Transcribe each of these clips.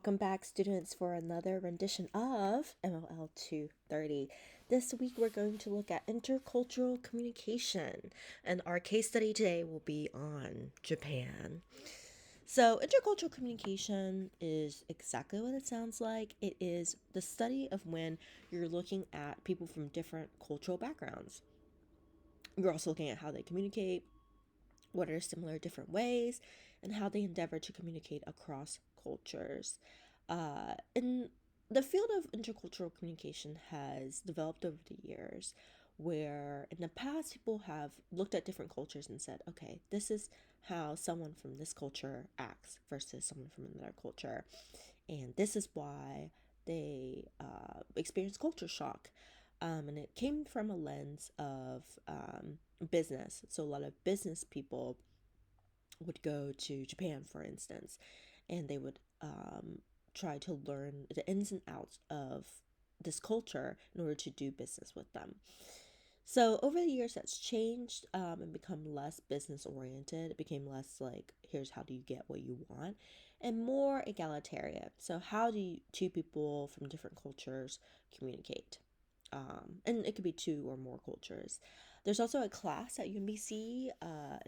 Welcome back, students, for another rendition of MLL 230. This week, we're going to look at intercultural communication, and our case study today will be on Japan. So, intercultural communication is exactly what it sounds like. It is the study of when you're looking at people from different cultural backgrounds. You're also looking at how they communicate, what are similar different ways, and how they endeavor to communicate across cultures. In the field of intercultural communication has developed over the years, where in the past people have looked at different cultures and said, okay, this is how someone from this culture acts versus someone from another culture, and this is why they experience culture shock. And it came from a lens of business. So a lot of business people would go to Japan, for instance, and they would try to learn the ins and outs of this culture in order to do business with them. So over the years, that's changed and become less business oriented. It became less like, here's how do you get what you want, and more egalitarian. So how do two people from different cultures communicate? And it could be two or more cultures. There's also a class at UMBC,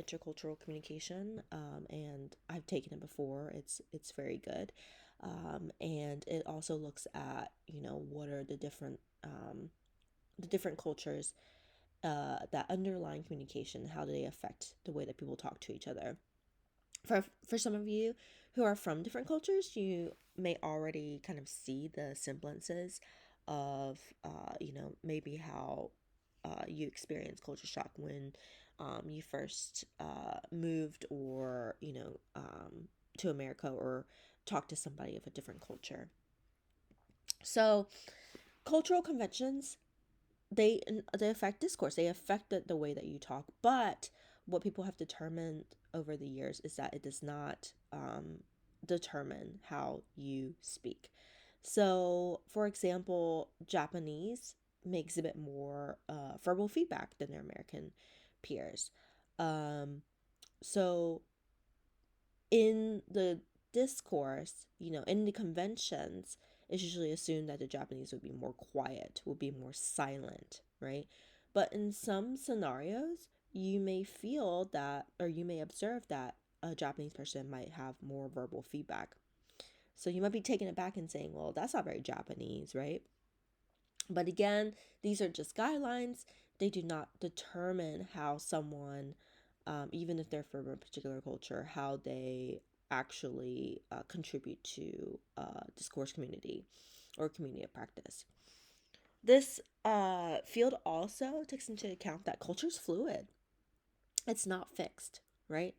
intercultural communication, and I've taken it before. It's very good, and it also looks at what are the different cultures, that underlying communication, how do they affect the way that people talk to each other. For some of you who are from different cultures, you may already kind of see the semblances of, maybe how you experience culture shock when you first moved, or, to America, or talk to somebody of a different culture. So, cultural conventions, they affect discourse. They affect the way that you talk. But what people have determined over the years is that it does not determine how you speak. So, for example, Japanese may exhibit more verbal feedback than their American peers. Um, so, in the discourse, in the conventions, it's usually assumed that the Japanese would be more quiet, would be more silent, right? But in some scenarios, you may feel that, or you may observe that a Japanese person might have more verbal feedback. So you might be taken aback and saying, well, that's not very Japanese, right? But again, these are just guidelines. They do not determine how someone, even if they're from a particular culture, how they actually contribute to discourse community or community of practice. This field also takes into account that culture is fluid. It's not fixed, right?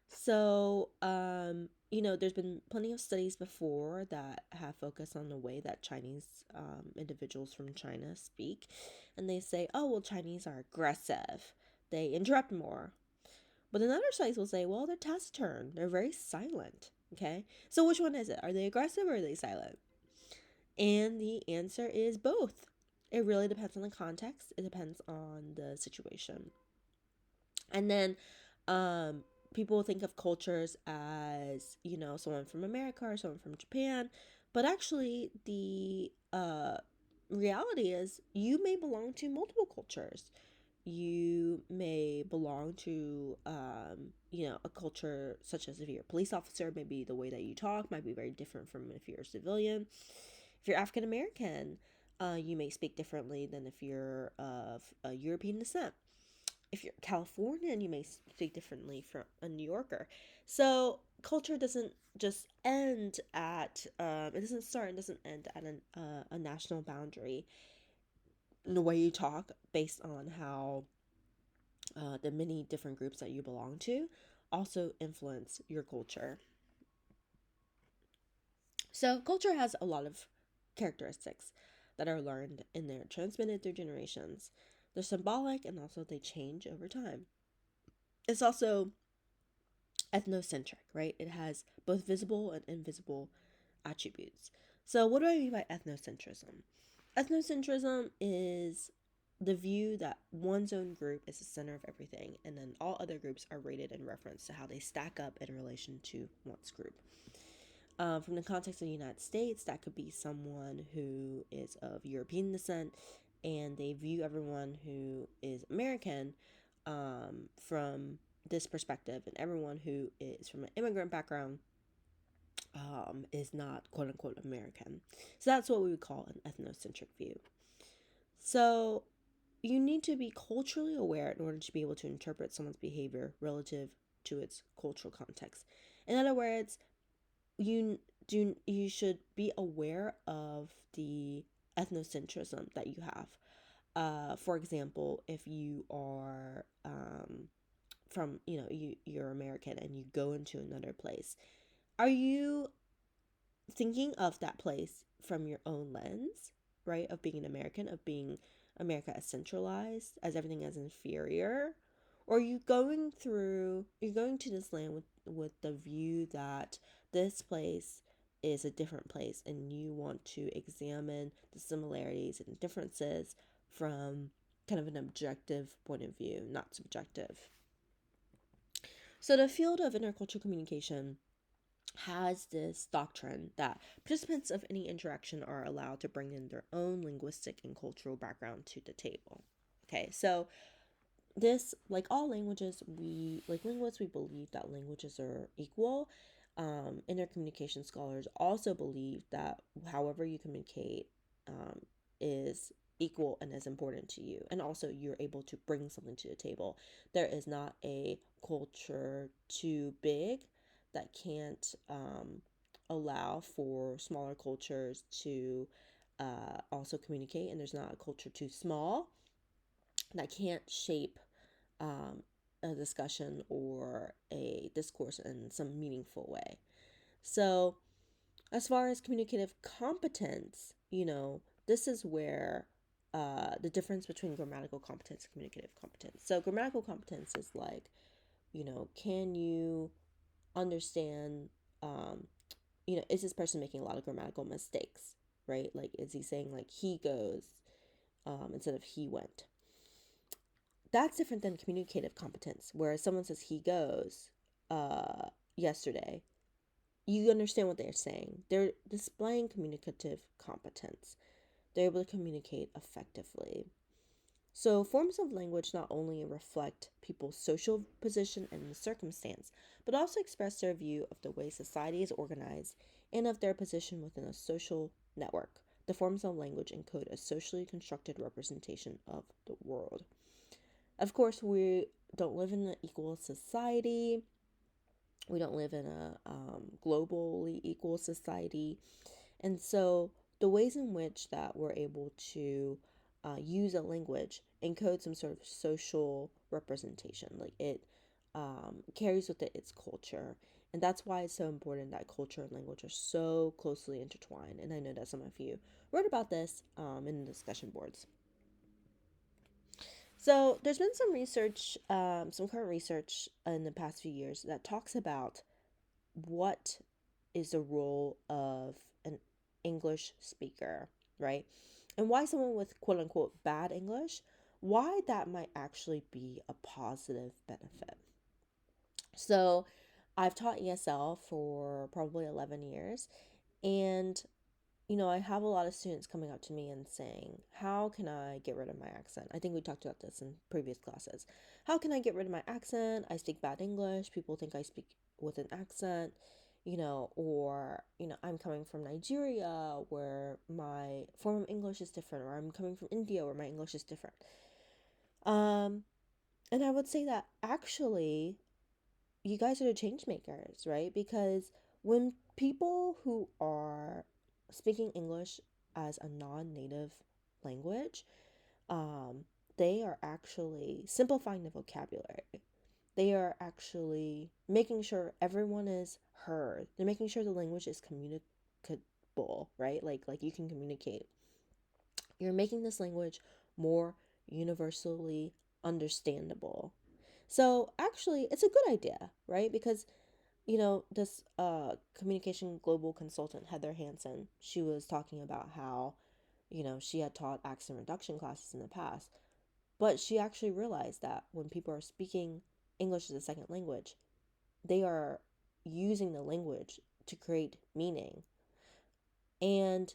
So, there's been plenty of studies before that have focused on the way that Chinese individuals from China speak. And they say, oh, well, Chinese are aggressive, they interrupt more. But then other studies will say, well, they're taciturn, they're very silent. Okay, so which one is it? Are they aggressive or are they silent? And the answer is both. It really depends on the context, it depends on the situation. And then people think of cultures as, someone from America or someone from Japan. But actually, the reality is you may belong to multiple cultures. You may belong to, a culture such as if you're a police officer, maybe the way that you talk might be very different from if you're a civilian. If you're African American, you may speak differently than if you're of European descent. If you're Californian, you may speak differently from a New Yorker. So culture doesn't just end at, it doesn't start and doesn't end at a national boundary. In the way you talk, based on how the many different groups that you belong to also influence your culture. So culture has a lot of characteristics that are learned and they're transmitted through generations. They're symbolic and also they change over time. It's also ethnocentric, right? It has both visible and invisible attributes. So, what do I mean by ethnocentrism? Ethnocentrism is the view that one's own group is the center of everything, and then all other groups are rated in reference to how they stack up in relation to one's group. From the context of the United States, that could be someone who is of European descent and they view everyone who is American from this perspective, and everyone who is from an immigrant background is not quote unquote American. So that's what we would call an ethnocentric view. So you need to be culturally aware in order to be able to interpret someone's behavior relative to its cultural context. In other words, you should be aware of the ethnocentrism that you have. For example, if you are from you're American and you go into another place, are you thinking of that place from your own lens, right? Of being an American, of being America as centralized, as everything as inferior? Or are you you're going to this land with the view that this place is a different place and you want to examine the similarities and differences from kind of an objective point of view, not subjective. So the field of intercultural communication has this doctrine that participants of any interaction are allowed to bring in their own linguistic and cultural background to the table. Okay, so this, like all languages, like linguists, we believe that languages are equal. Intercommunication scholars also believe that however you communicate is equal and as important to you, and also you're able to bring something to the table. There is not a culture too big that can't allow for smaller cultures to also communicate, and there's not a culture too small that can't shape a discussion or a discourse in some meaningful way. So, as far as communicative competence, this is where the difference between grammatical competence and communicative competence. So, grammatical competence is like, can you understand, is this person making a lot of grammatical mistakes, right? Like, is he saying like he goes instead of he went? That's different than communicative competence, where someone says he goes yesterday. You understand what they're saying. They're displaying communicative competence. They're able to communicate effectively. So, forms of language not only reflect people's social position and circumstance, but also express their view of the way society is organized and of their position within a social network. The forms of language encode a socially constructed representation of the world. Of course, we don't live in an equal society. We don't live in a globally equal society. And so the ways in which that we're able to use a language encode some sort of social representation. Like it carries with it its culture. And that's why it's so important that culture and language are so closely intertwined. And I know that some of you wrote about this in the discussion boards. So there's been some research, some current research in the past few years that talks about what is the role of an English speaker, right? And why someone with quote unquote bad English, why that might actually be a positive benefit. So I've taught ESL for probably 11 years, and I have a lot of students coming up to me and saying, how can I get rid of my accent? I think we talked about this in previous classes. How can I get rid of my accent? I speak bad English. People think I speak with an accent, or, I'm coming from Nigeria where my form of English is different, or I'm coming from India where my English is different. And I would say that actually you guys are the change makers, right? Because when people who are speaking English as a non-native language, they are actually simplifying the vocabulary. They are actually making sure everyone is heard. They're making sure the language is communicable, right? Like you can communicate. You're making this language more universally understandable. So actually, it's a good idea, right? Because this communication global consultant, Heather Hansen, she was talking about how, she had taught accent reduction classes in the past, but she actually realized that when people are speaking English as a second language, they are using the language to create meaning. And,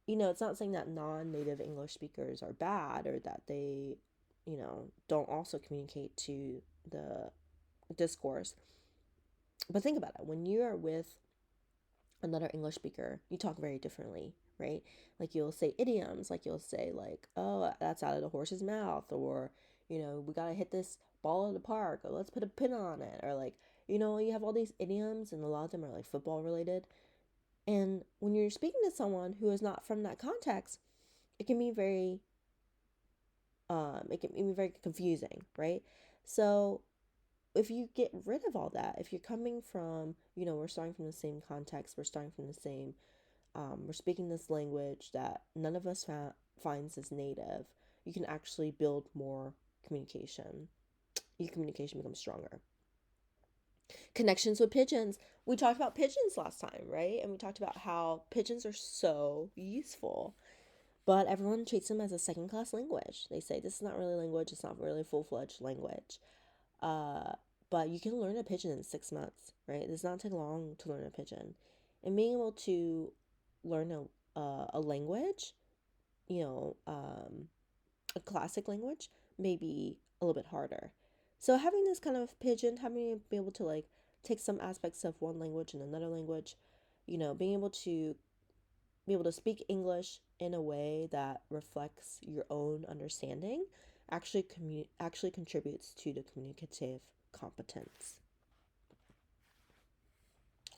it's not saying that non-native English speakers are bad or that they, don't also communicate to the discourse. But think about it. When you are with another English speaker, you talk very differently, right? Like you'll say idioms, like you'll say like, "Oh, that's out of the horse's mouth," or, "We got to hit this ball in the park," or "let's put a pin on it," or like, you have all these idioms and a lot of them are like football related. And when you're speaking to someone who is not from that context, it can be very very confusing, right? So if you get rid of all that, if you're coming from, we're starting from the same context, we're starting from the same, we're speaking this language that none of us finds as native, you can actually build more communication. Your communication becomes stronger. Connections with pigeons. We talked about pigeons last time, right? And we talked about how pigeons are so useful, but everyone treats them as a second class language. They say this is not really language, it's not really full fledged language. Uh, but you can learn a pigeon in 6 months, right? It does not take long to learn a pigeon. And being able to learn a language, you know, um, a classic language, may be a little bit harder. So having this kind of pigeon, having to be able to like take some aspects of one language and another language, being able to speak English in a way that reflects your own understanding actually contributes to the communicative competence.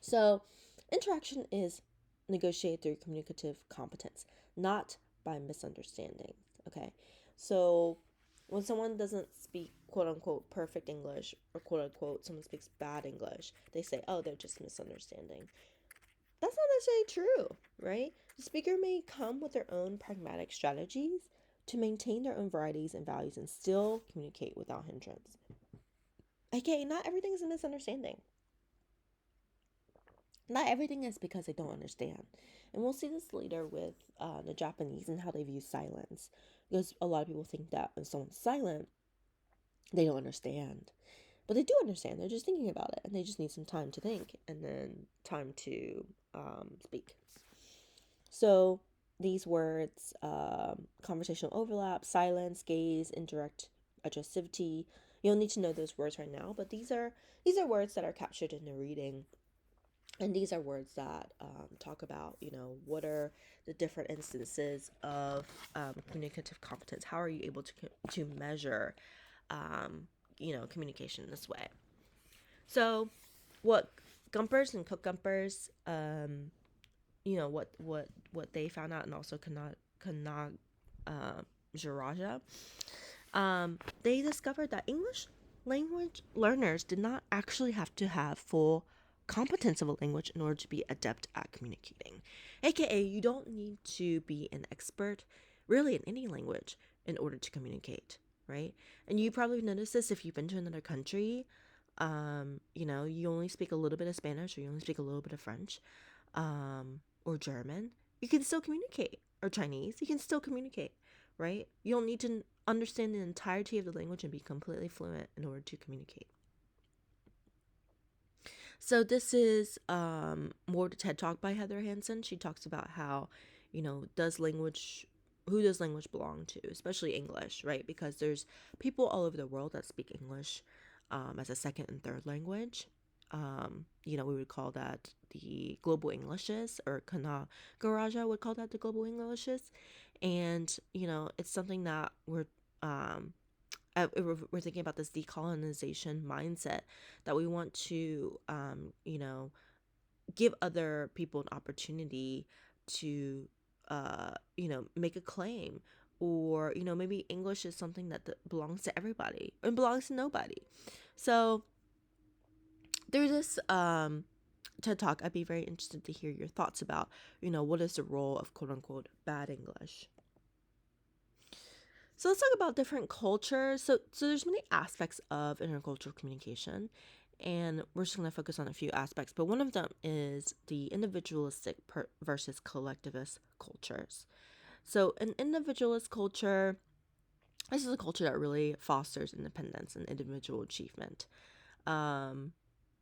So, interaction is negotiated through communicative competence, not by misunderstanding. Okay, so when someone doesn't speak quote unquote perfect English or quote unquote someone speaks bad English, they say, oh, they're just misunderstanding. That's not necessarily true, right? The speaker may come with their own pragmatic strategies to maintain their own varieties and values and still communicate without hindrance. Okay, not everything is a misunderstanding. Not everything is because they don't understand. And we'll see this later with the Japanese and how they view silence. Because a lot of people think that if someone's silent, they don't understand. But they do understand. They're just thinking about it. And they just need some time to think and then time to speak. So these words, conversational overlap, silence, gaze, indirect adjustivity. You don't need to know those words right now, but these are words that are captured in the reading. And these are words that talk about, what are the different instances of communicative competence? How are you able to measure, communication in this way? So, what Gumpers and Cook Gumpers, what they found out, and also Jaraja, they discovered that English language learners did not actually have to have full competence of a language in order to be adept at communicating. AKA, you don't need to be an expert really in any language in order to communicate, right? And you probably noticed this if you've been to another country. You only speak a little bit of Spanish or you only speak a little bit of French, or German. You can still communicate, or Chinese. You can still communicate, right? You don't need to understand the entirety of the language and be completely fluent in order to communicate. So this is more the TED Talk by Heather Hansen. She talks about how, who does language belong to, especially English, right? Because there's people all over the world that speak English as a second and third language. We would call that the global Englishes, or Kana Garaja would call that the global Englishes. And, it's something that um, we're thinking about this decolonization mindset that we want to, give other people an opportunity to, make a claim. Or, maybe English is something that belongs to everybody and belongs to nobody. So there's this TED Talk. I'd be very interested to hear your thoughts about, what is the role of quote unquote bad English. So let's talk about different cultures. So there's many aspects of intercultural communication, and we're just going to focus on a few aspects. But one of them is the individualistic versus collectivist cultures. So an individualist culture, this is a culture that really fosters independence and individual achievement. Um,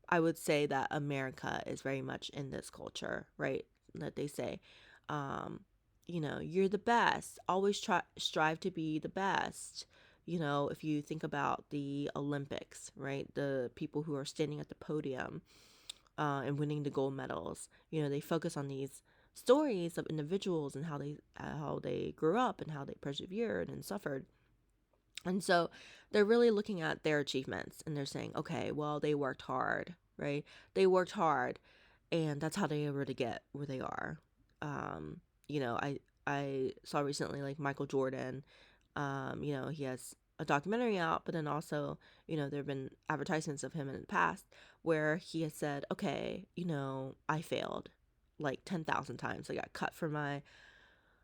I would say that America is very much in this culture, right? That they say, um, you're the best. Always try strive to be the best. If you think about the Olympics, right? The people who are standing at the podium and winning the gold medals, they focus on these stories of individuals and how they grew up and how they persevered and suffered. And so they're really looking at their achievements and they're saying, okay, well, they worked hard, right? They worked hard and that's how they were to get where they are. Um, I saw recently like Michael Jordan, he has a documentary out, but then also, there have been advertisements of him in the past where he has said, okay, I failed like 10,000 times. I got cut from my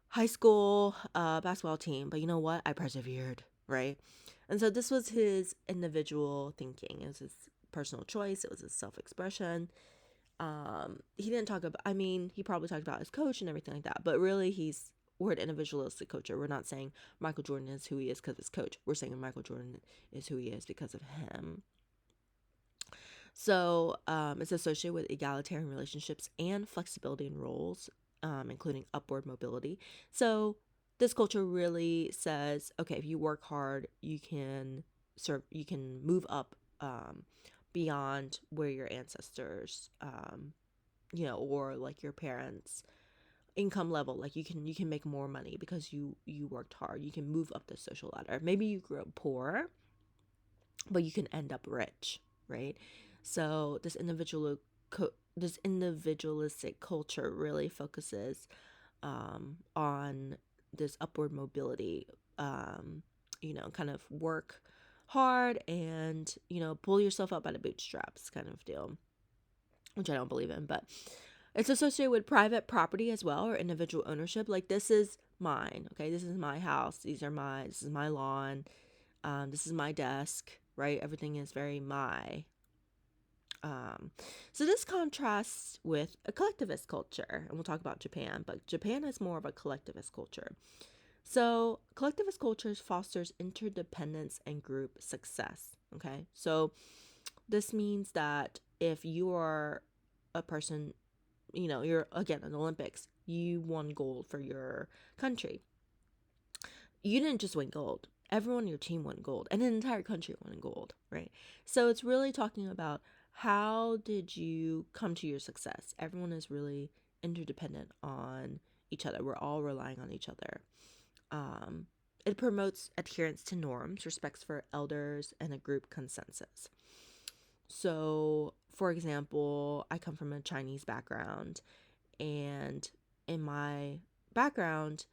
high school basketball team, but you know what? I persevered, right? And so this was his individual thinking. It was his personal choice. It was his self-expression. He didn't talk about, I mean, he probably talked about his coach and everything like that, but really we're an individualistic culture. We're not saying Michael Jordan is who he is because of his coach. We're saying Michael Jordan is who he is because of him. So it's associated with egalitarian relationships and flexibility in roles, including upward mobility. So this culture really says, okay, if you work hard, you can move up beyond where your ancestors, or like your parents' income level. Like you can make more money because you worked hard. You can move up the social ladder. Maybe you grew up poor, but you can end up rich, right? So this individualistic culture really focuses on this upward mobility, kind of work hard and pull yourself up by the bootstraps kind of deal, which I don't believe in. But it's associated with private property as well, or individual ownership. Like, this is mine, okay? This is my house. This is my lawn. This is my desk, right? Everything is very my. So this contrasts with a collectivist culture, and we'll talk about Japan, but Japan is more of a collectivist culture. So collectivist cultures fosters interdependence and group success, okay? So this means that if you are a person, you're, again, in the Olympics, you won gold for your country. You didn't just win gold. Everyone in your team won gold, and an entire country won gold, right? So it's really talking about how did you come to your success? Everyone is really interdependent on each other. We're all relying on each other. Um, it promotes adherence to norms, respects for elders, and a group consensus. So, for example, I come from a Chinese background, and in my background,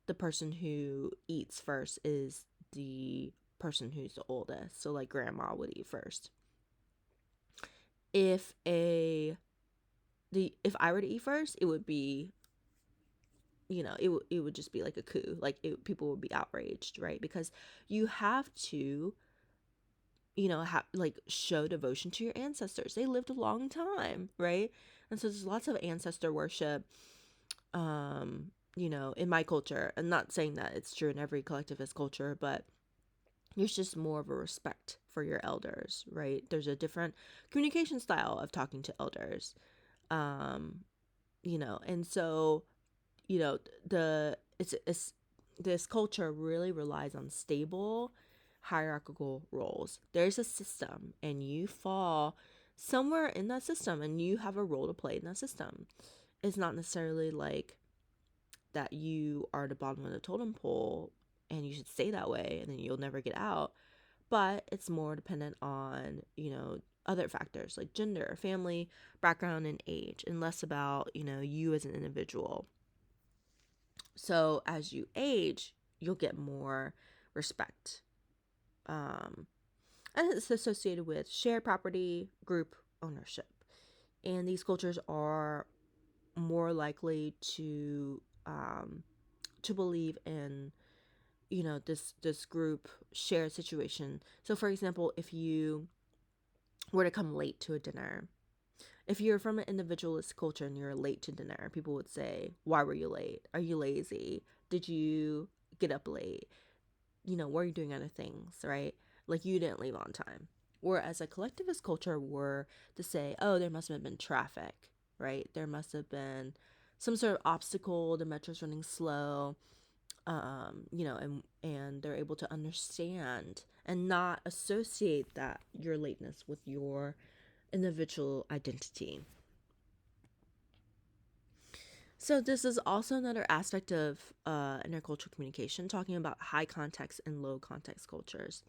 the person who eats first is the person who's the oldest. So like grandma would eat first. If I were to eat first, it would be, it would just be like a coup. Like, people would be outraged, right? Because you have to, show devotion to your ancestors. They lived a long time, right? And so there's lots of ancestor worship. In my culture, I'm not saying that it's true in every collectivist culture, but there's just more of a respect for your elders, right? There's a different communication style of talking to elders. And so, it's this culture really relies on stable hierarchical roles. There's a system and you fall somewhere in that system and you have a role to play in that system. It's not necessarily like that you are the bottom of the totem pole and you should stay that way and then you'll never get out. But it's more dependent on, other factors like gender, family, background, and age, and less about, you as an individual. So as you age, you'll get more respect. And it's associated with shared property, group ownership. And these cultures are more likely to believe in, this group shared situation. So for example, if you were to come late to a dinner, if you're from an individualist culture and you're late to dinner, people would say, why were you late? Are you lazy? Did you get up late? What are you doing other things, right? Like, you didn't leave on time. Whereas a collectivist culture were to say, oh, there must have been traffic, right? There must have been some sort of obstacle, the metro's running slow, and they're able to understand and not associate that your lateness with your individual identity. So this is also another aspect of intercultural communication, talking about high context and low context cultures.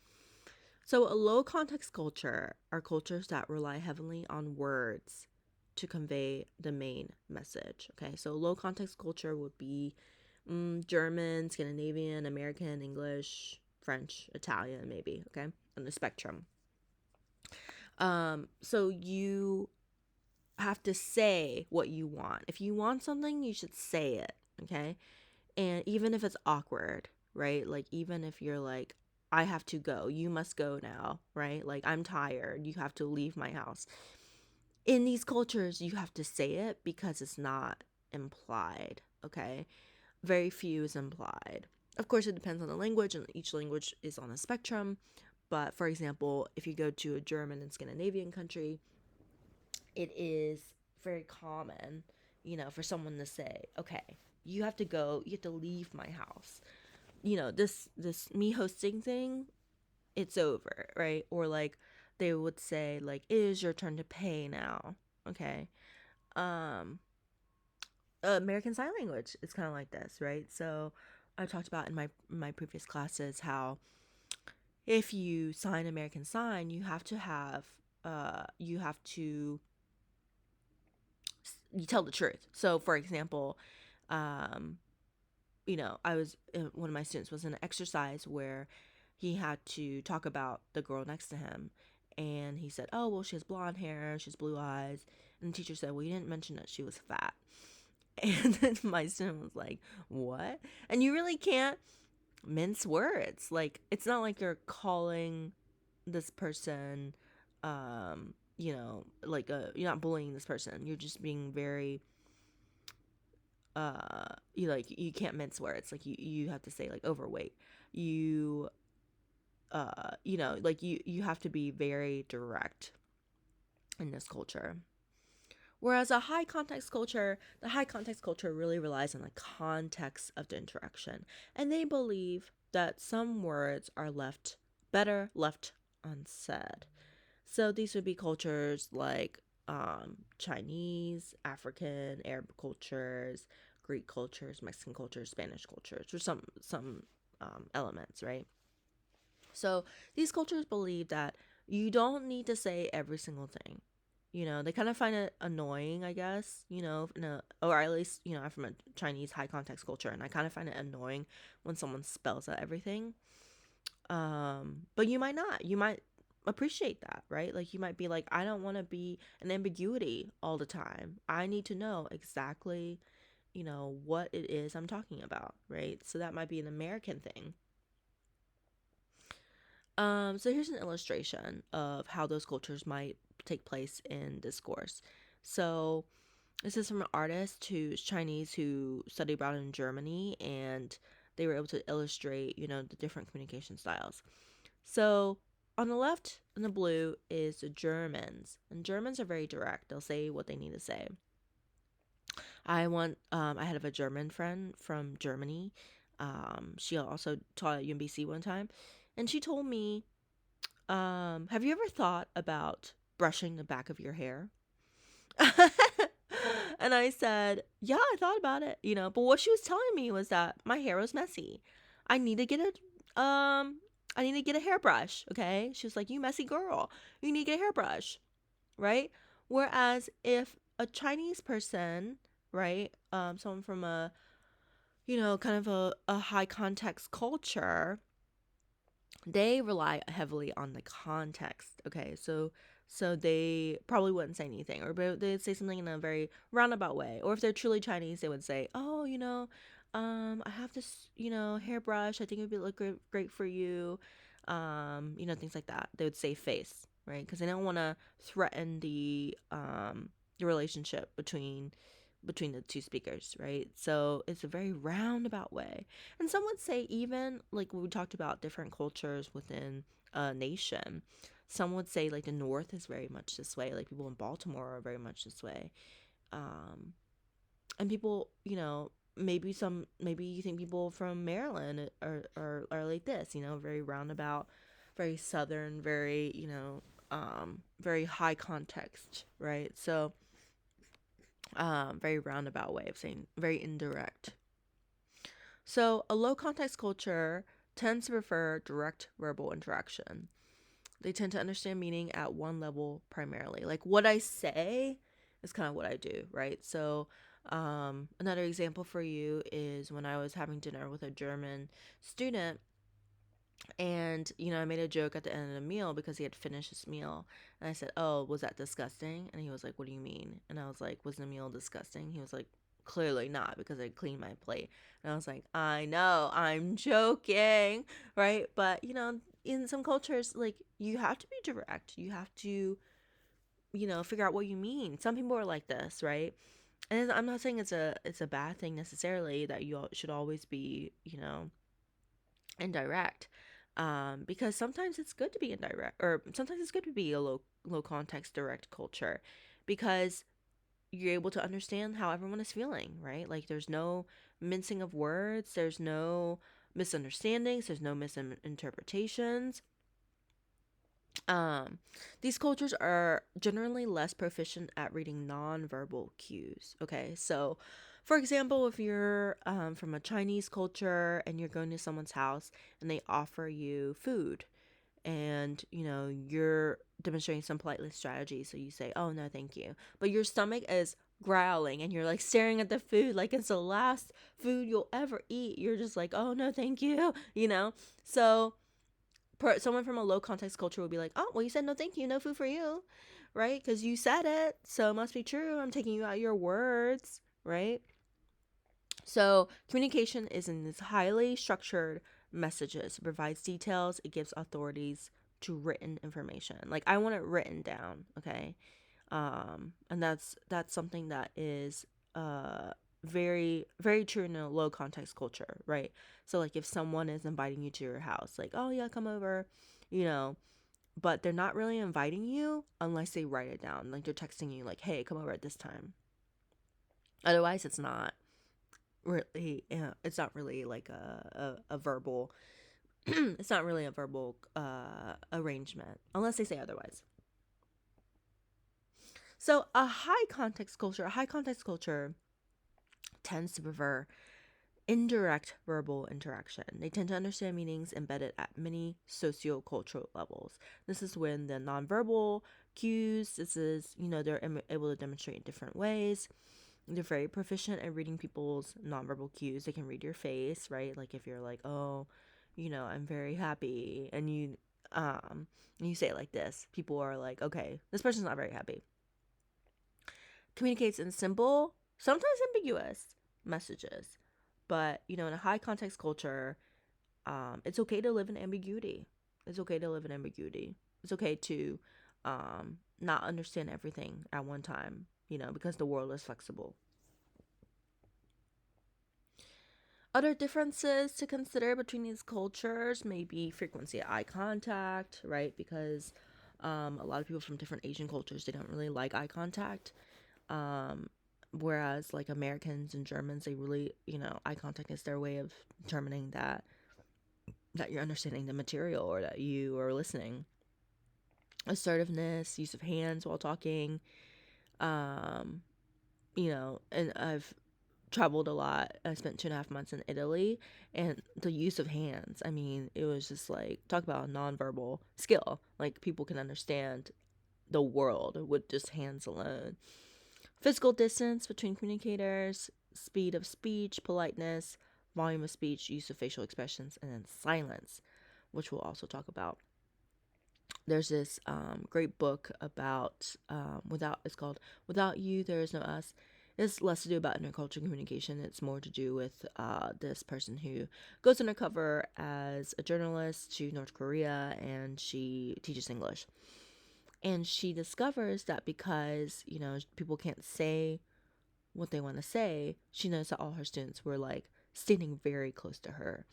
So a low context culture are cultures that rely heavily on words to convey the main message. Okay, so low context culture would be German, Scandinavian, American, English, French, Italian, maybe. Okay, on the spectrum. So you have to say what you want. If you want something, you should say it. Okay, and even if it's awkward, right? Like even if you're like, I have to go, you must go now, right? Like I'm tired, you have to leave my house. In these cultures, you have to say it because it's not implied. Okay, very few is implied. Of course, it depends on the language, and each language is on a spectrum. But for example, if you go to a German and Scandinavian country, it is very common, for someone to say, okay, you have to go, you have to leave my house. This me hosting thing, it's over, right? Or like they would say like, it is your turn to pay now. Okay. Um American Sign Language is kind of like this, right? So I talked about in my previous classes how if you sign American Sign, you have to you tell the truth. So for example, um I was one of my students was in an exercise where he had to talk about the girl next to him, and he said, oh well, she has blonde hair, she has blue eyes, and the teacher said, well, you didn't mention that she was fat. And then my student was like, what? And you really can't mince words. Like it's not like you're calling this person like you're not bullying this person, you're just being very you can't mince words. Like you have to say like overweight. You like you have to be very direct in this culture. Whereas a high context culture, the high context culture really relies on the context of the interaction, and they believe that some words are better left unsaid. So these would be cultures like Chinese, African, Arab cultures, Greek cultures, Mexican cultures, Spanish cultures, or some elements, right? So these cultures believe that you don't need to say every single thing. They kind of find it annoying, I guess, or at least, I'm from a Chinese high context culture, and I kind of find it annoying when someone spells out everything. But you might not. You might appreciate that, right? Like you might be like, I don't want to be an ambiguity all the time. I need to know exactly, what it is I'm talking about, right? So that might be an American thing. So here's an illustration of how those cultures might take place in discourse. So this is from an artist who's Chinese who studied abroad in Germany, and they were able to illustrate, the different communication styles. So on the left in the blue is the Germans, and Germans are very direct. They'll say what they need to say. I had a German friend from Germany. She also taught at UMBC one time, and she told me, have you ever thought about brushing the back of your hair? And I said, yeah, I thought about it, but what she was telling me was that my hair was messy. I need to get I need to get a hairbrush, okay? She was like, you messy girl, you need to get a hairbrush, right? Whereas if a Chinese person, right, someone from a, kind of a high context culture, they rely heavily on the context. Okay, so they probably wouldn't say anything, or they'd say something in a very roundabout way. Or if they're truly Chinese, they would say, oh, I have this, hairbrush, I think it would look great for you, things like that. They would say face, right? Because they don't want to threaten the relationship between the two speakers, right? So it's a very roundabout way. And some would say, even like we talked about different cultures within a nation, Some would say like the North is very much this way. Like people in Baltimore are very much this way. Um, and people, maybe you think people from Maryland are like this, very roundabout, very Southern, very, very high context, right? So, very roundabout way of saying, very indirect. So, a low context culture tends to prefer direct verbal interaction. They tend to understand meaning at one level primarily. Like what I say is kind of what I do, right? So, another example for you is when I was having dinner with a German student, and I made a joke at the end of the meal because he had finished his meal, and I said, "Oh, was that disgusting?" And he was like, "What do you mean?" And I was like, "Was the meal disgusting?" He was like, "Clearly not, because I cleaned my plate." And I was like, "I know, I'm joking," right? But in some cultures, like, you have to be direct. You have to, figure out what you mean. Some people are like this, right? And I'm not saying it's a bad thing necessarily that you should always be, indirect, because sometimes it's good to be indirect, or sometimes it's good to be a low context direct culture, because you're able to understand how everyone is feeling, right? Like there's no mincing of words, there's no misunderstandings, there's no misinterpretations. um these cultures are generally less proficient at reading nonverbal cues. Okay, so for example, if you're from a Chinese culture and you're going to someone's house and they offer you food, and you're demonstrating some polite strategy, so you say, "Oh, no thank you," but your stomach is growling and you're like staring at the food like it's the last food you'll ever eat. You're just like, "Oh, no thank you," so someone from a low context culture would be like, "Oh, well, you said no thank you, no food for you," right? Because you said it, so it must be true. I'm taking you out your words, right? So communication is in this highly structured messages. It provides details. It gives authorities to written information. Like I want it written down, okay? And that's something that is very very true in a low context culture, right? So like if someone is inviting you to your house, like, "Oh yeah, come over," you know, but they're not really inviting you unless they write it down. Like they're texting you like, "Hey, come over at this time." Otherwise, it's not really like a verbal it's not really a verbal arrangement unless they say otherwise. So a high context culture tends to prefer indirect verbal interaction. They tend to understand meanings embedded at many socio-cultural levels. This is when the nonverbal cues, this is, they're able to demonstrate in different ways. They're very proficient at reading people's nonverbal cues. They can read your face, right? Like if you're like, "Oh, I'm very happy," and you say it like this, people are like, "Okay, this person's not very happy." Communicates in simple, sometimes ambiguous messages. But, in a high context culture, it's okay to live in ambiguity. It's okay to live in ambiguity. It's okay to not understand everything at one time, because the world is flexible. Other differences to consider between these cultures may be frequency of eye contact, right? Because a lot of people from different Asian cultures, they don't really like eye contact. Um, Whereas like Americans and Germans, they really, eye contact is their way of determining that you're understanding the material or that you are listening. Assertiveness, use of hands while talking, um, and I've traveled a lot. I spent 2.5 months in Italy, and the use of hands, I mean, it was just like, talk about a nonverbal skill. Like people can understand the world with just hands alone. Physical distance between communicators, speed of speech, politeness, volume of speech, use of facial expressions, and then silence, which we'll also talk about. There's this great book about it's called "Without You, There Is No Us." It's less to do about intercultural communication. It's more to do with this person who goes undercover as a journalist to North Korea, and she teaches English. And she discovers that because, people can't say what they want to say, she noticed that all her students were like standing very close to her.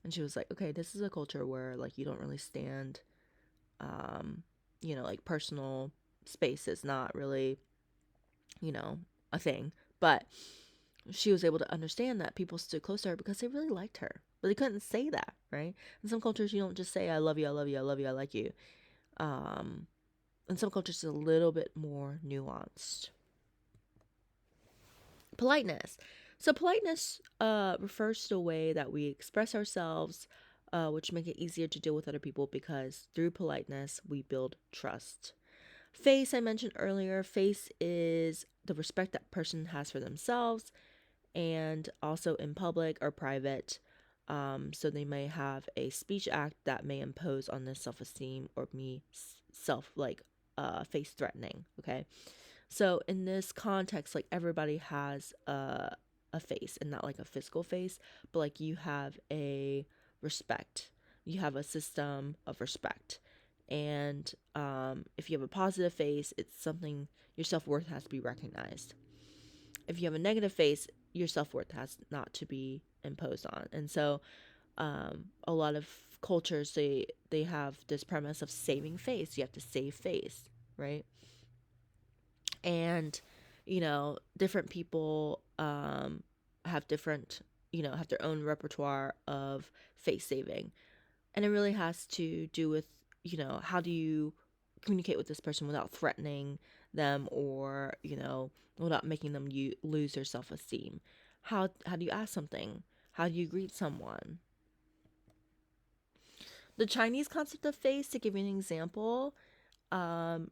And she was like, okay, this is a culture where like you don't really stand like personal space is not really, a thing. But she was able to understand that people stood close to her because they really liked her. But they couldn't say that, right? In some cultures, you don't just say, I love you, I love you, I love you, I like you. In some cultures, it's a little bit more nuanced. Politeness. So politeness refers to the way that we express ourselves, which make it easier to deal with other people because through politeness, we build trust. Face, I mentioned earlier, face is the respect that person has for themselves and also in public or private. So they may have a speech act that may impose on their self-esteem or be face threatening. Okay. So in this context, like everybody has a face and not like a physical face, but like you have a respect. You have a system of respect. And if you have a positive face, it's something your self-worth has to be recognized. If you have a negative face, your self-worth has not to be imposed on. And so a lot of cultures, they have this premise of saving face. You have to save face, right? And different people have different, have their own repertoire of face saving. And it really has to do with, how do you communicate with this person without threatening them or, without making them lose their self-esteem. How do you ask something? How do you greet someone? The Chinese concept of face, to give you an example, in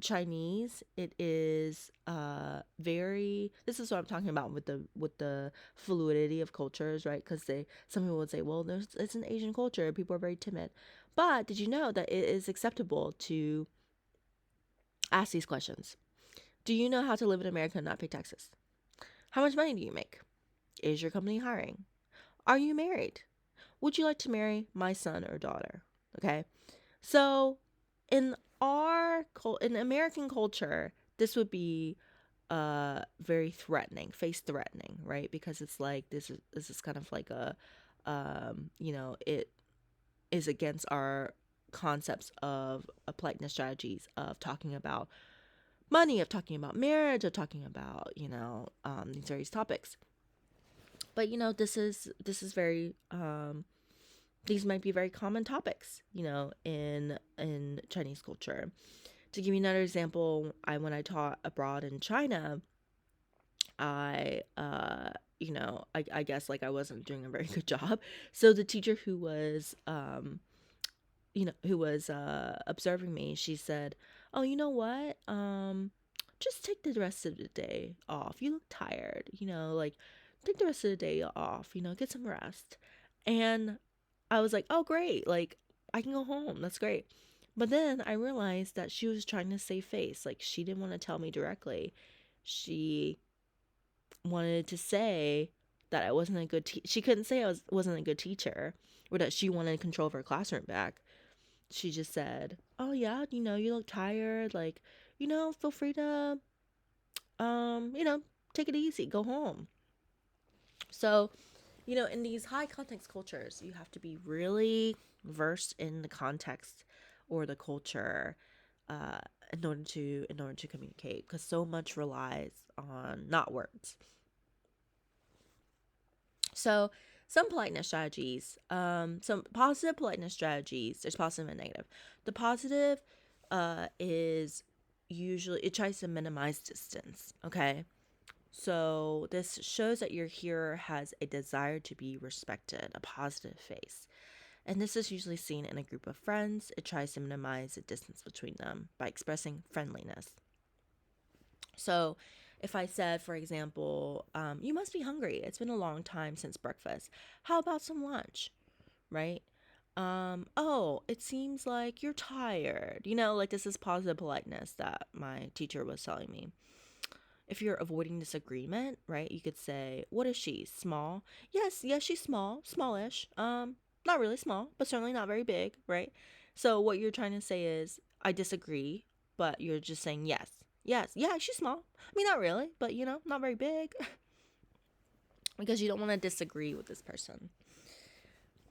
Chinese, it is very. This is what I'm talking about with the fluidity of cultures, right? Because some people would say, well, it's an Asian culture, people are very timid. But did you know that it is acceptable to ask these questions? Do you know how to live in America and not pay taxes? How much money do you make? Is your company hiring? Are you married? Would you like to marry my son or daughter? Okay, so in in American culture, this would be very threatening, face threatening, right? Because it's like this is kind of like it is against our concepts of politeness strategies of talking about money, of talking about marriage, of talking about these various topics. But this is very these might be very common topics, in Chinese culture. To give you another example, when I taught abroad in China, I I guess like I wasn't doing a very good job. So the teacher who was observing me, she said, "Oh, you know what? Just take the rest of the day off. You look tired. Like take the rest of the day off. Get some rest." And I was like, "Oh, great! Like I can go home. That's great." But then I realized that she was trying to save face. Like she didn't want to tell me directly. She wanted to say that I wasn't a good she couldn't say wasn't a good teacher or that she wanted control of her classroom back. She just said, "Oh yeah, you look tired, like, feel free to take it easy, go home." So, in these high context cultures, you have to be really versed in the context or the culture uh, in order to communicate, because so much relies on not words. So, some politeness strategies, some positive politeness strategies. There's positive and negative. The positive is usually it tries to minimize distance. Okay, so this shows that your hearer has a desire to be respected, a positive face. And this is usually seen in a group of friends. It tries to minimize the distance between them by expressing friendliness. So, if I said, for example, you must be hungry. It's been a long time since breakfast. How about some lunch? Right? Oh, it seems like you're tired. Like this is positive politeness that my teacher was telling me. If you're avoiding disagreement, right, you could say, what is she? Small? Yes, she's small, smallish. Not really small, but certainly not very big, right? So what you're trying to say is, I disagree, but you're just saying yes. Yes, yeah, she's small. I mean, not really, but not very big. Because you don't want to disagree with this person.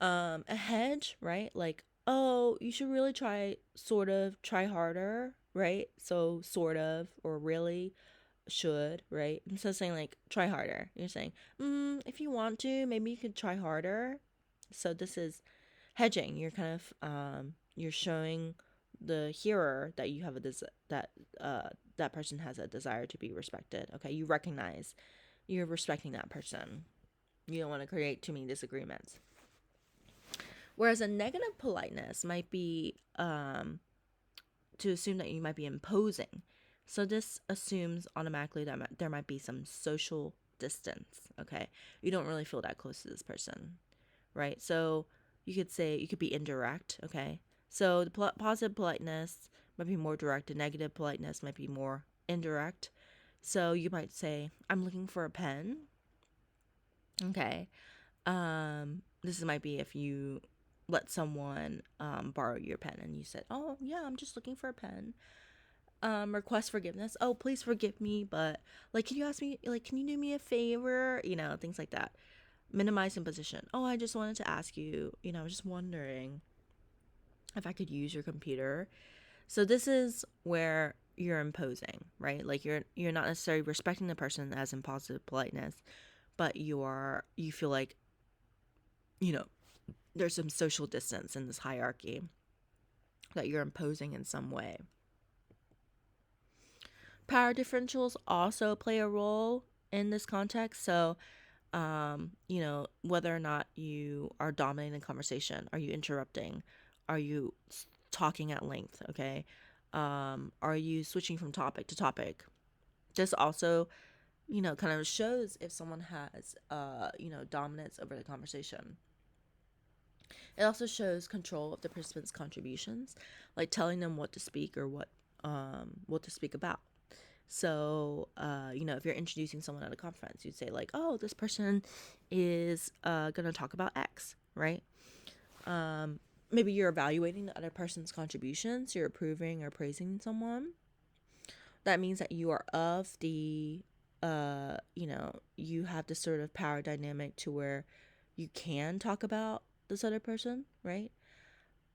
A hedge, right? Like oh, you should really try harder, right? So sort of, or really, should, right? Instead of saying like try harder, you're saying, if you want to, maybe you could try harder. So this is hedging. You're kind of you're showing the hearer that you have that person has a desire to be respected. Okay, you recognize you're respecting that person. You don't want to create too many disagreements. Whereas a negative politeness might be to assume that you might be imposing. So this assumes automatically that there might be some social distance, okay? You don't really feel that close to this person, right? So you could be indirect, okay? So the positive politeness might be more direct, and negative politeness might be more indirect. So you might say, I'm looking for a pen. Okay. This might be if you let someone borrow your pen and you said, oh yeah, I'm just looking for a pen. Request forgiveness. Oh, please forgive me, but like, can you do me a favor? Things like that. Minimize imposition. Oh, I just wanted to ask you, I was just wondering if I could use your computer. So this is where you're imposing, right? Like you're not necessarily respecting the person as in positive politeness, but you feel like, you know, there's some social distance in this hierarchy that you're imposing in some way. Power differentials also play a role in this context. So, whether or not you are dominating the conversation, are you interrupting? Are you talking at length? Okay. Are you switching from topic to topic? This also, kind of shows if someone has, dominance over the conversation. It also shows control of the participants' contributions, like telling them what to speak or what to speak about. So, if you're introducing someone at a conference, you'd say like, "Oh, this person is gonna talk about X," right? Maybe you're evaluating the other person's contributions. You're approving or praising someone. That means that you are of the, you have this sort of power dynamic to where you can talk about this other person, right?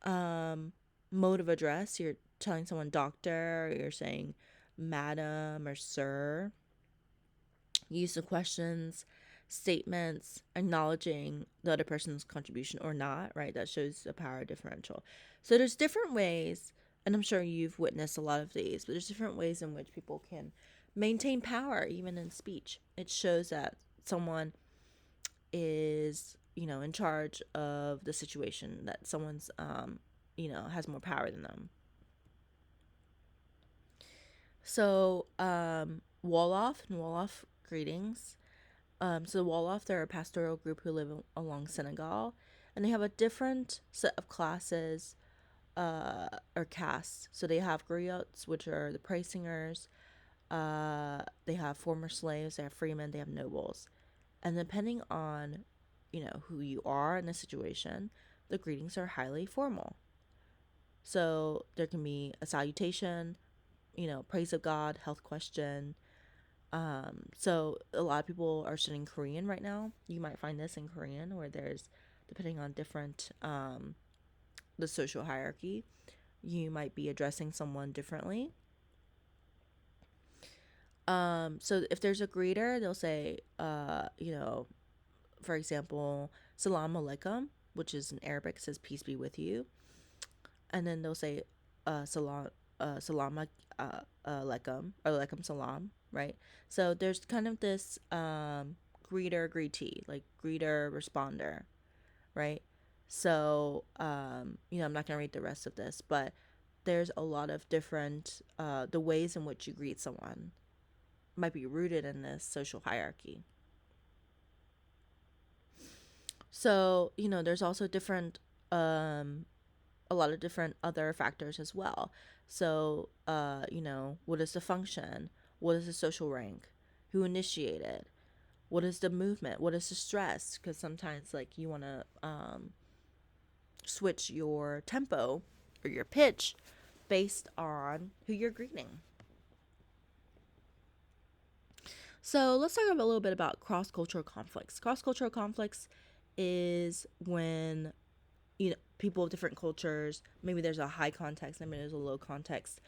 Mode of address, you're telling someone doctor, or you're saying madam or sir. Use of questions, statements, acknowledging the other person's contribution or not, right? That shows a power differential. So there's different ways, and I'm sure you've witnessed a lot of these, but there's different ways in which people can maintain power even in speech. It shows that someone is, in charge of the situation, that someone's, has more power than them. So, Wolof and Wolof greetings. So the Wolof, they're a pastoral group who live along Senegal, and they have a different set of classes, or castes. So they have griots, which are the praise singers. They have former slaves. They have freemen. They have nobles, and depending on, who you are in the situation, the greetings are highly formal. So there can be a salutation, praise of God, health question. So a lot of people are studying Korean right now. You might find this in Korean, where there's, depending on different, the social hierarchy, you might be addressing someone differently. So if there's a greeter, they'll say, for example, salam alaikum, which is in Arabic, says peace be with you. And then they'll say, salam alaikum, or alaikum salam, right? So there's kind of this greeter greetee, like greeter responder, right? So I'm not gonna read the rest of this, but there's a lot of different the ways in which you greet someone might be rooted in this social hierarchy. So there's also different a lot of different other factors as well. So, what is the function? What is the social rank? Who initiated? What is the movement? What is the stress? Because sometimes, like, you want to switch your tempo or your pitch based on who you're greeting. So, let's talk a little bit about cross-cultural conflicts. Cross-cultural conflicts is when people of different cultures. Maybe there's a high context, maybe there's a low context,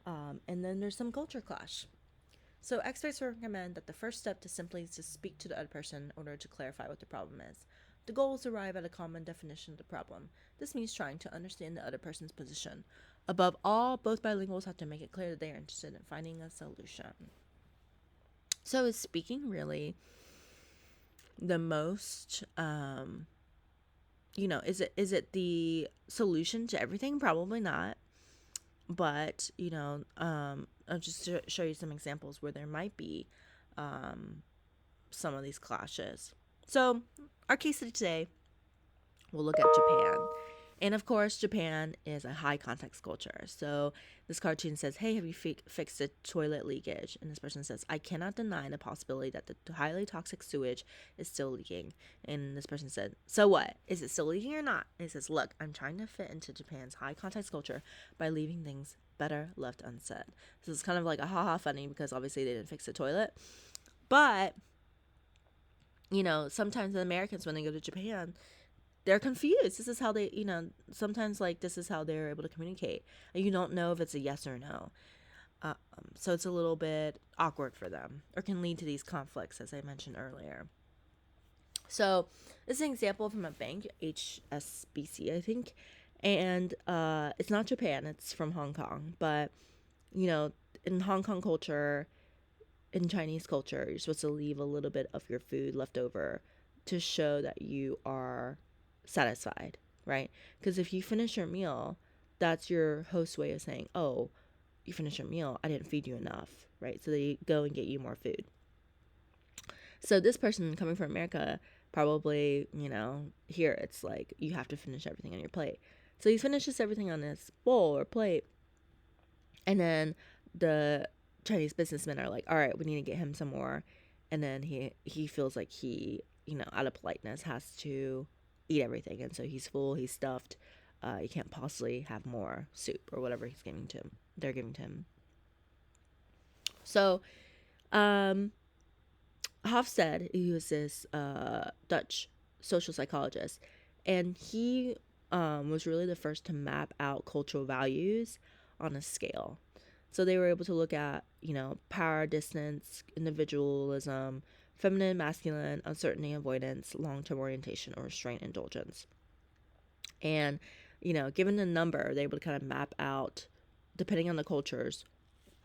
and then there's some culture clash. So experts recommend that the first step to simply is to speak to the other person in order to clarify what the problem is. The goal is to arrive at a common definition of the problem. This means trying to understand the other person's position. Above all, both bilinguals have to make it clear that they are interested in finding a solution. So is speaking really the most is it the solution to everything? Probably not. But I'll just show you some examples where there might be some of these clashes. So our case study today, we'll look at Japan. And of course, Japan is a high context culture. So this cartoon says, hey, have you fixed the toilet leakage? And this person says, I cannot deny the possibility that the highly toxic sewage is still leaking. And this person said, so what? Is it still leaking or not? And he says, look, I'm trying to fit into Japan's high context culture by leaving things better left unsaid. This is kind of like a haha funny because obviously they didn't fix the toilet. But, sometimes the Americans, when they go to Japan, they're confused. This is how they, sometimes this is how they're able to communicate. And you don't know if it's a yes or no. So it's a little bit awkward for them, or can lead to these conflicts, as I mentioned earlier. So this is an example from a bank, HSBC, I think. And it's not Japan, it's from Hong Kong. But, in Hong Kong culture, in Chinese culture, you're supposed to leave a little bit of your food left over to show that you are satisfied, right? Because if you finish your meal, that's your host's way of saying, oh, you finished your meal, I didn't feed you enough, right? So they go and get you more food. So this person coming from America, probably, here it's like you have to finish everything on your plate. So he finishes everything on this bowl or plate, and then the Chinese businessmen are like, all right, we need to get him some more. And then he feels like he, out of politeness, has to eat everything. And so he's full, he's stuffed. He can't possibly have more soup or whatever they're giving to him. So, Hofstede, he was this Dutch social psychologist, and he was really the first to map out cultural values on a scale. So they were able to look at, power, distance, individualism, feminine, masculine, uncertainty, avoidance, long-term orientation, or restraint, indulgence. And, given the number, they're able to kind of map out, depending on the cultures,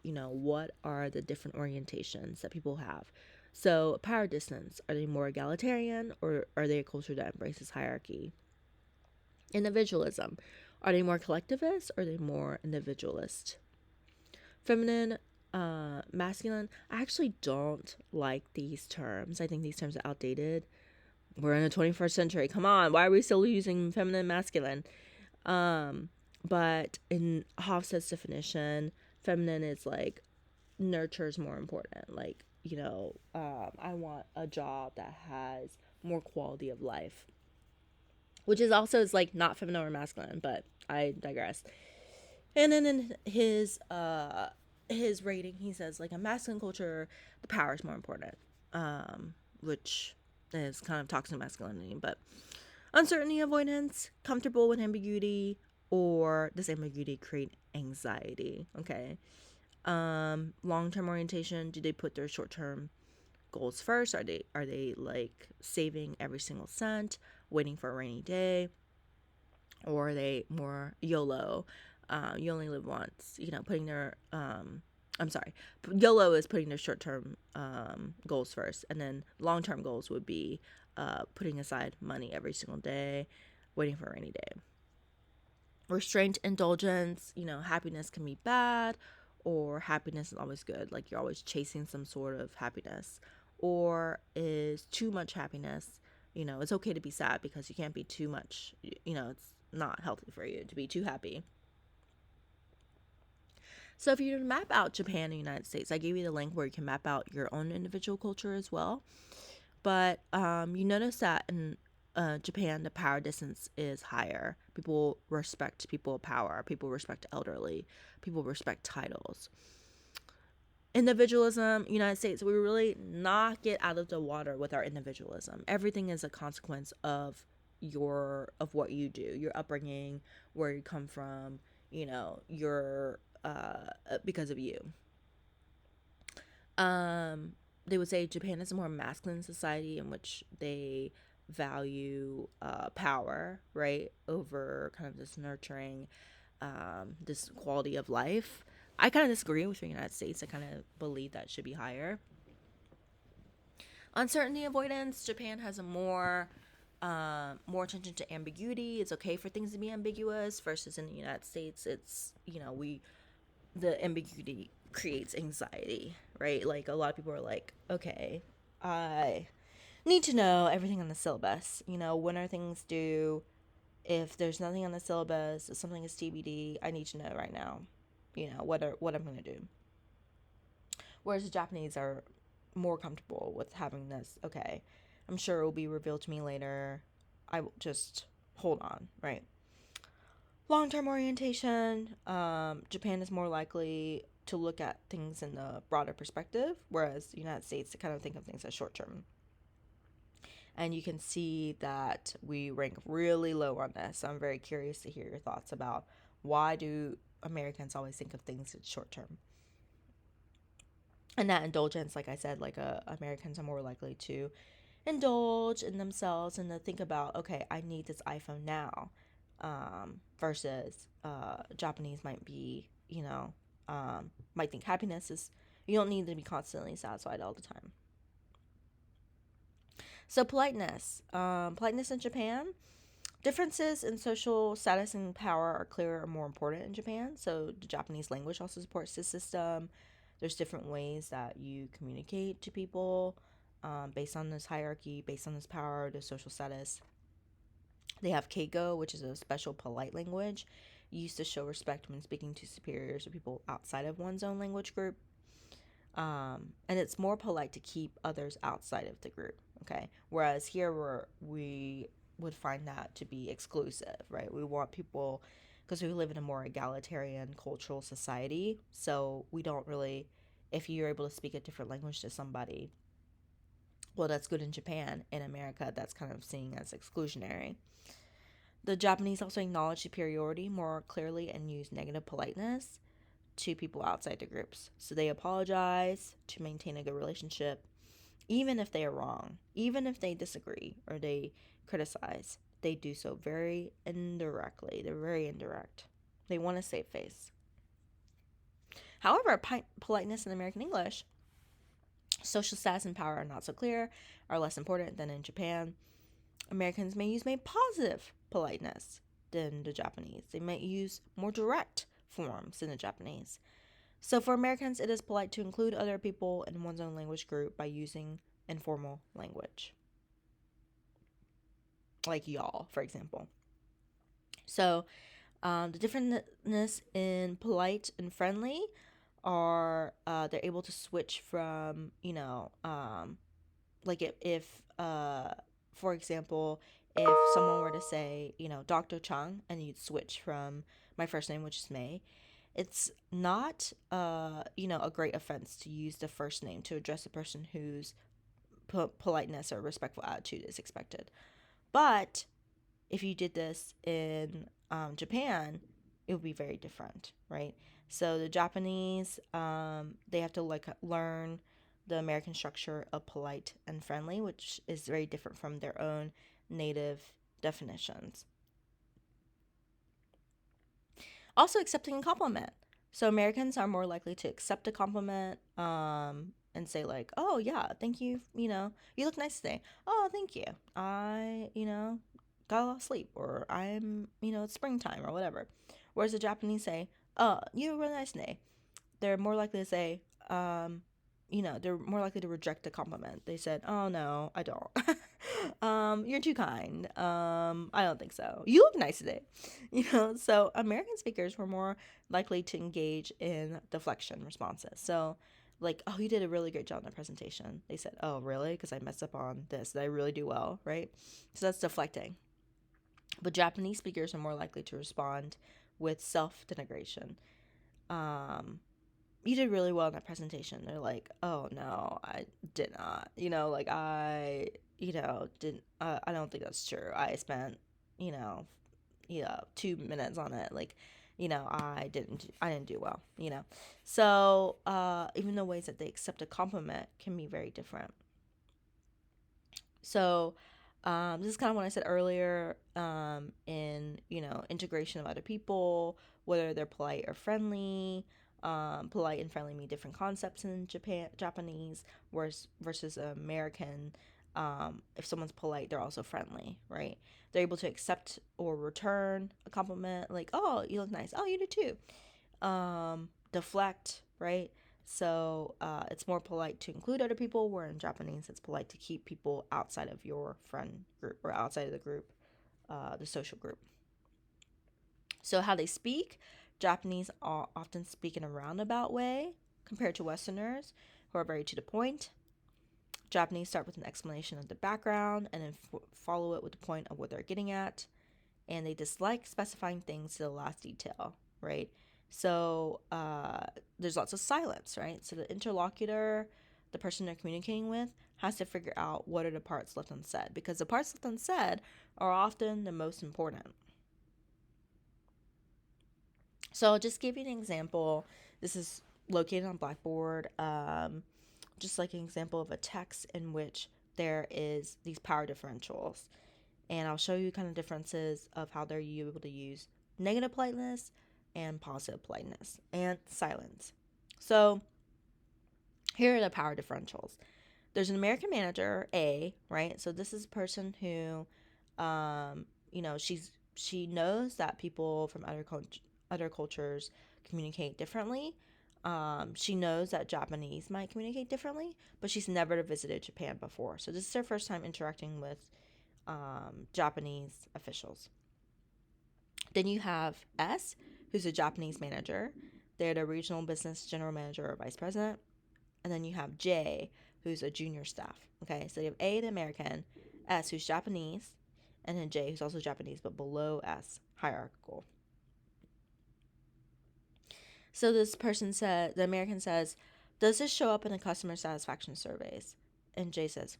what are the different orientations that people have. So power distance, are they more egalitarian, or are they a culture that embraces hierarchy? Individualism, are they more collectivist, or are they more individualist? Feminine, masculine, I actually don't like these terms. I think these terms are outdated. We're in the 21st century. Come on, why are we still using feminine, masculine? But in Hofstede's definition, feminine is like nurture's more important. Like, I want a job that has more quality of life, which is also is like not feminine or masculine, but I digress. And then in his rating, he says like a masculine culture, the power is more important, which is kind of toxic masculinity. But uncertainty, avoidance, comfortable with ambiguity, or does ambiguity create anxiety? Okay. Long-term orientation, do they put their short-term goals first? Are they like saving every single cent, waiting for a rainy day? Or are they more YOLO? You only live once, putting their YOLO is putting their short-term goals first, and then long-term goals would be putting aside money every single day, waiting for a rainy day. Restraint, indulgence, happiness can be bad, or happiness is always good, like you're always chasing some sort of happiness. Or is too much happiness, it's okay to be sad because you can't be too much, it's not healthy for you to be too happy. So if you map out Japan and the United States, I gave you the link where you can map out your own individual culture as well. But you notice that in Japan, the power distance is higher. People respect people of power. People respect elderly. People respect titles. Individualism, United States, we really not get out of the water with our individualism. Everything is a consequence of what you do, your upbringing, where you come from, your because of you. Um, they would say Japan is a more masculine society in which they value power, right, over kind of this nurturing, this quality of life. I kind of disagree with the United States. I kind of believe that should be higher. Uncertainty avoidance. Japan has a more attention to ambiguity. It's okay for things to be ambiguous. Versus in the United States, it's the ambiguity creates anxiety, right? Like a lot of people are like, okay, I need to know everything on the syllabus. When are things due? If there's nothing on the syllabus, if something is TBD, I need to know right now. What I'm gonna do. Whereas the Japanese are more comfortable with having this. Okay, I'm sure it will be revealed to me later. I will just hold on, right? Long-term orientation. Japan is more likely to look at things in the broader perspective, whereas the United States to kind of think of things as short-term. And you can see that we rank really low on this. So I'm very curious to hear your thoughts about why do Americans always think of things as short-term. And that indulgence, like I said, Americans are more likely to indulge in themselves and to think about, okay, I need this iPhone now, versus Japanese might be, might think happiness is, you don't need to be constantly satisfied all the time. So politeness in Japan. Differences in social status and power are clearer and more important in Japan. So the Japanese language also supports this system. There's different ways that you communicate to people, based on this hierarchy, based on this power, the social status. They have Keiko, which is a special polite language used to show respect when speaking to superiors or people outside of one's own language group. And it's more polite to keep others outside of the group, okay? Whereas here we would find that to be exclusive, right? We want people, because we live in a more egalitarian cultural society, so we don't really, if you're able to speak a different language to somebody, well, that's good in Japan. In America, that's kind of seen as exclusionary. The Japanese also acknowledge superiority more clearly and use negative politeness to people outside the groups. So they apologize to maintain a good relationship, even if they are wrong, even if they disagree or they criticize. They do so very indirectly. They're very indirect. They want to save face. However, politeness in American English, social status and power are not so clear, are less important than in Japan. Americans may use more positive politeness than the Japanese. They might use more direct forms than the Japanese. So for Americans, it is polite to include other people in one's own language group by using informal language. Like y'all, for example. So the differentness in polite and friendly are they're able to switch from, like if for example, if someone were to say, Dr. Chung, and you'd switch from my first name, which is May, it's not, a great offense to use the first name to address a person whose politeness or respectful attitude is expected. But if you did this in Japan, it would be very different, right? So the Japanese, they have to learn the American structure of polite and friendly, which is very different from their own native definitions. Also, accepting a compliment. So Americans are more likely to accept a compliment, and say like, "Oh yeah, thank you. You look nice today. Oh, thank you. I got a lot of sleep, or it's springtime or whatever." Whereas the Japanese say, "Oh, you have a really nice day." They're more likely to say, they're more likely to reject a compliment. They said, "Oh no, I don't." You're too kind. I don't think so. You look nice today. So American speakers were more likely to engage in deflection responses. So like, "Oh, you did a really great job in the presentation." They said, "Oh, really? Because I messed up on this. Did I really do well?" Right? So that's deflecting. But Japanese speakers are more likely to respond with self-denigration. You did really well in that presentation. They're like, "Oh no, I did not. didn't, I don't think that's true. I spent, you know, 2 minutes on it. Like, I didn't do well, So, even the ways that they accept a compliment can be very different. So, this is kind of what I said earlier, in, integration of other people, whether they're polite or friendly. Polite and friendly mean different concepts in Japanese, versus American. If someone's polite, they're also friendly, right? They're able to accept or return a compliment, like, "Oh, you look nice. Oh, you do too." Deflect, right? So it's more polite to include other people, where in Japanese it's polite to keep people outside of your friend group, or outside of the group, the social group. So how they speak, Japanese often speak in a roundabout way compared to Westerners, who are very to the point. Japanese start with an explanation of the background and then follow it with the point of what they're getting at. And they dislike specifying things to the last detail, right? So there's lots of silence, right? So the interlocutor, the person they're communicating with, has to figure out what are the parts left unsaid, because the parts left unsaid are often the most important. So I'll just give you an example. This is located on Blackboard, just like an example of a text in which there is these power differentials. And I'll show you kind of differences of how they're able to use negative politeness and positive politeness and silence. So here are the power differentials. There's an American manager, A, right? So this is a person who, she knows that people from other cultures communicate differently. She knows that Japanese might communicate differently, but she's never visited Japan before. So this is her first time interacting with Japanese officials. Then you have S, who's a Japanese manager. They're the regional business general manager or vice president. And then you have J, who's a junior staff. Okay, so you have A, the American, S, who's Japanese, and then J, who's also Japanese, but below S, hierarchical. So this person said, the American says, "Does this show up in the customer satisfaction surveys?" And J says,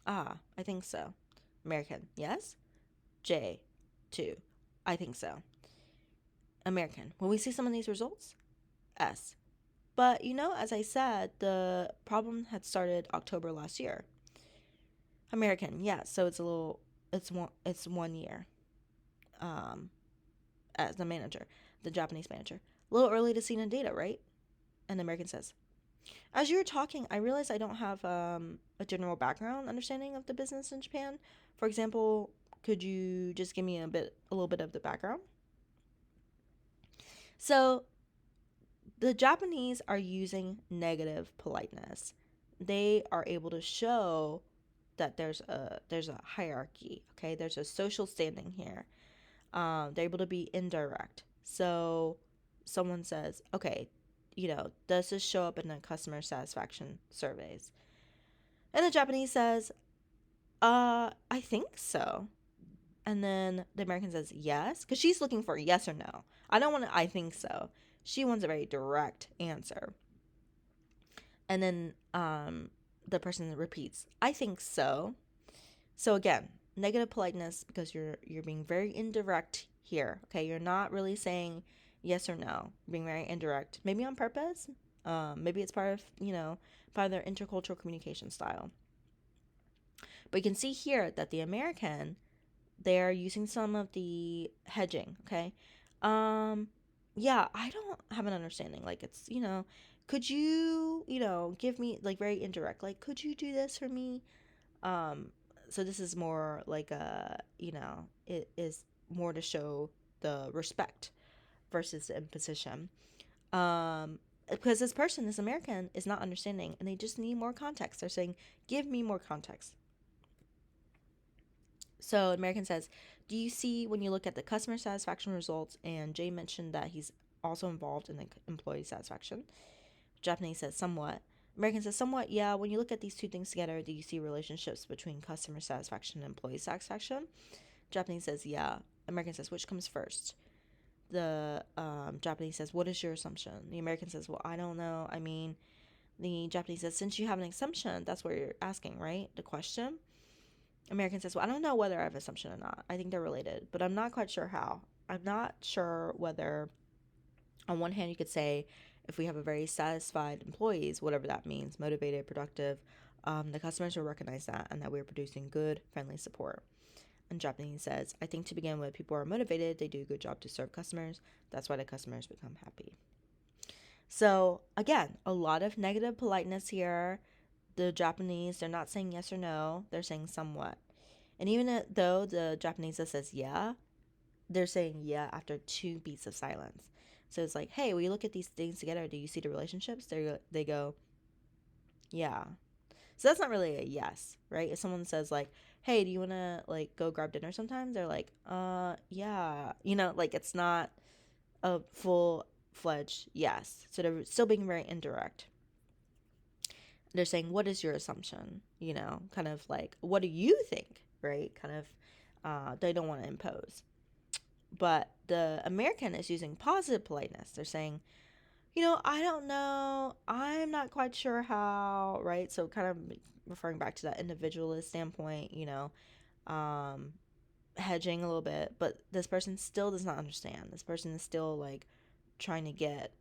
I think so. American, yes. J, 2, I think so. American, will we see some of these results? S. But as I said, the problem had started October last year. American, yeah, so it's 1 year. As the manager, the Japanese manager. A little early to see the data, right? And the American says, "As you were talking, I realized I don't have a general background understanding of the business in Japan. For example, could you just give me a little bit of the background?" So the Japanese are using negative politeness. They are able to show that there's a hierarchy. Okay, there's a social standing here. They're able to be indirect. So someone says, "Okay, does this show up in the customer satisfaction surveys?" And the Japanese says, I think so." And then the American says, "Yes," because she's looking for a yes or no. I don't want to, "I think so." She wants a very direct answer. And then the person repeats, "I think so." So again, negative politeness, because you're being very indirect here. Okay, you're not really saying yes or no. You're being very indirect, maybe on purpose. Maybe it's part of their intercultural communication style. But you can see here that the American, they're using some of the hedging. Okay, yeah, I don't have an understanding. Like, it's, could you, give me, like, very indirect, like, "Could you do this for me?" Um, so this is more like it is more to show the respect versus the imposition. Because this American, is not understanding, and they just need more context. They're saying, "Give me more context." So American says, "Do you see when you look at the customer satisfaction results?" And Jay mentioned that he's also involved in the employee satisfaction. Japanese says, "Somewhat." American says, "Somewhat, yeah. When you look at these two things together, do you see relationships between customer satisfaction and employee satisfaction?" Japanese says, "Yeah." American says, "Which comes first?" The Japanese says, "What is your assumption?" The American says, "Well, I don't know. I mean," the Japanese says, "Since you have an assumption, that's what you're asking, right? The question." American says, well, I don't know whether I have assumption or not. I think they're related, but I'm not quite sure how. I'm not sure whether, on one hand, you could say if we have a very satisfied employees, whatever that means, motivated, productive, the customers will recognize that and that we're producing good, friendly support. And Japanese says, I think to begin with, people are motivated. They do a good job to serve customers. That's why the customers become happy. So again, a lot of negative politeness here. The Japanese, they're not saying yes or no. They're saying somewhat. And even though the Japanese says yeah, they're saying yeah after 2 beats of silence. So it's like, hey, when you look at these things together, do you see the relationships? They go, yeah. So that's not really a yes, right? If someone says like, hey, do you want to like go grab dinner sometime? They're like, yeah. Like it's not a full-fledged yes. So they're still being very indirect. They're saying, what is your assumption? Kind of like, what do you think, right? Kind of, they don't want to impose. But the American is using positive politeness. They're saying, I don't know. I'm not quite sure how, right? So kind of referring back to that individualist standpoint, hedging a little bit. But this person still does not understand. This person is still like trying to get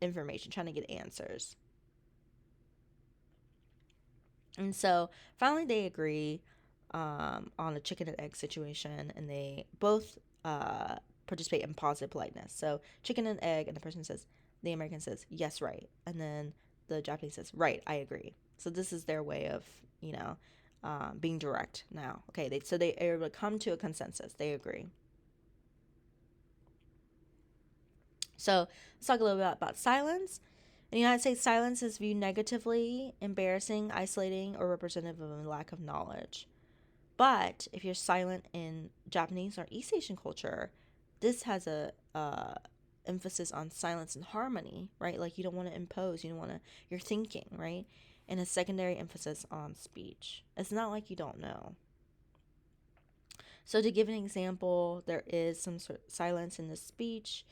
information, trying to get answers. And so finally they agree on a chicken and egg situation, and they both participate in positive politeness. So chicken and egg, and the American says, yes, right. And then the Japanese says, right, I agree. So this is their way of, being direct now. Okay, they are able to come to a consensus. They agree. So let's talk a little bit about silence. In the United States, silence is viewed negatively, embarrassing, isolating, or representative of a lack of knowledge. But if you're silent in Japanese or East Asian culture, this has a emphasis on silence and harmony, right? Like you don't want to impose, you're thinking, right? And a secondary emphasis on speech. It's not like you don't know. So to give an example, there is some sort of silence in the speech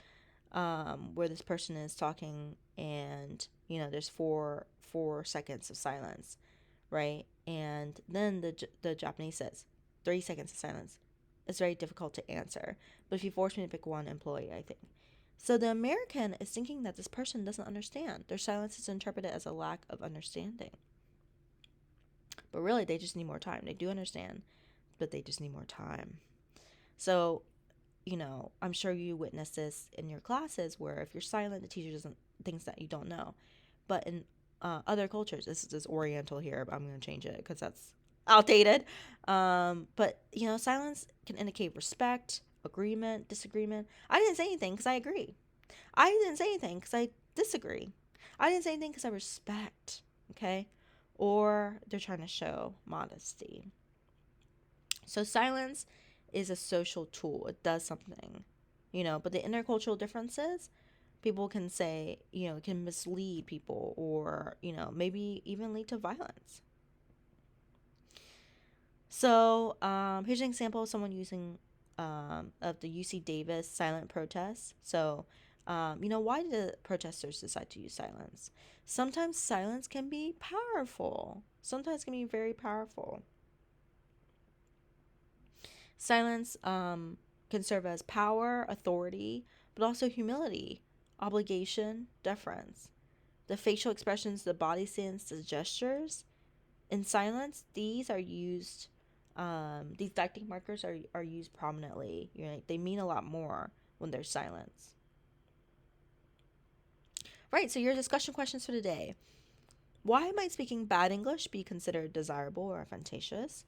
where this person is talking, and there's four seconds of silence, right? And then the Japanese says 3 seconds of silence. It's very difficult to answer, but if you force me to pick one employee, I think. So the American is thinking that this person doesn't understand. Their silence is interpreted as a lack of understanding. But really, they just need more time. They do understand, but they just need more time. So, I'm sure you witness this in your classes where if you're silent, the teacher doesn't thinks that you don't know. But in other cultures, this is Oriental here, but I'm going to change it because that's outdated. But silence can indicate respect, agreement, disagreement. I didn't say anything because I agree. I didn't say anything because I disagree. I didn't say anything because I respect. Okay, or they're trying to show modesty. So silence is a social tool. It does something, but the intercultural differences, people can say, it can mislead people or, maybe even lead to violence. So here's an example of someone using of the UC Davis silent protests. So, why did the protesters decide to use silence? Sometimes silence can be powerful. Sometimes it can be very powerful. Silence can serve as power, authority, but also humility, obligation, deference. The facial expressions, the body stance, the gestures. In silence, these are used, these didactic markers are used prominently. They mean a lot more when there's silence. Right, so your discussion questions for today. Why might speaking bad English be considered desirable or advantageous?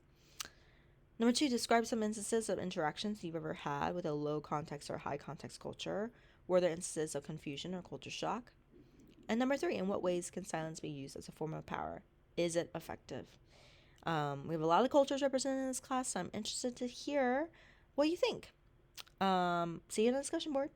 Number 2, describe some instances of interactions you've ever had with a low context or high context culture. Were there instances of confusion or culture shock? And number 3, in what ways can silence be used as a form of power? Is it effective? We have a lot of cultures represented in this class, so I'm interested to hear what you think. See you in the discussion board.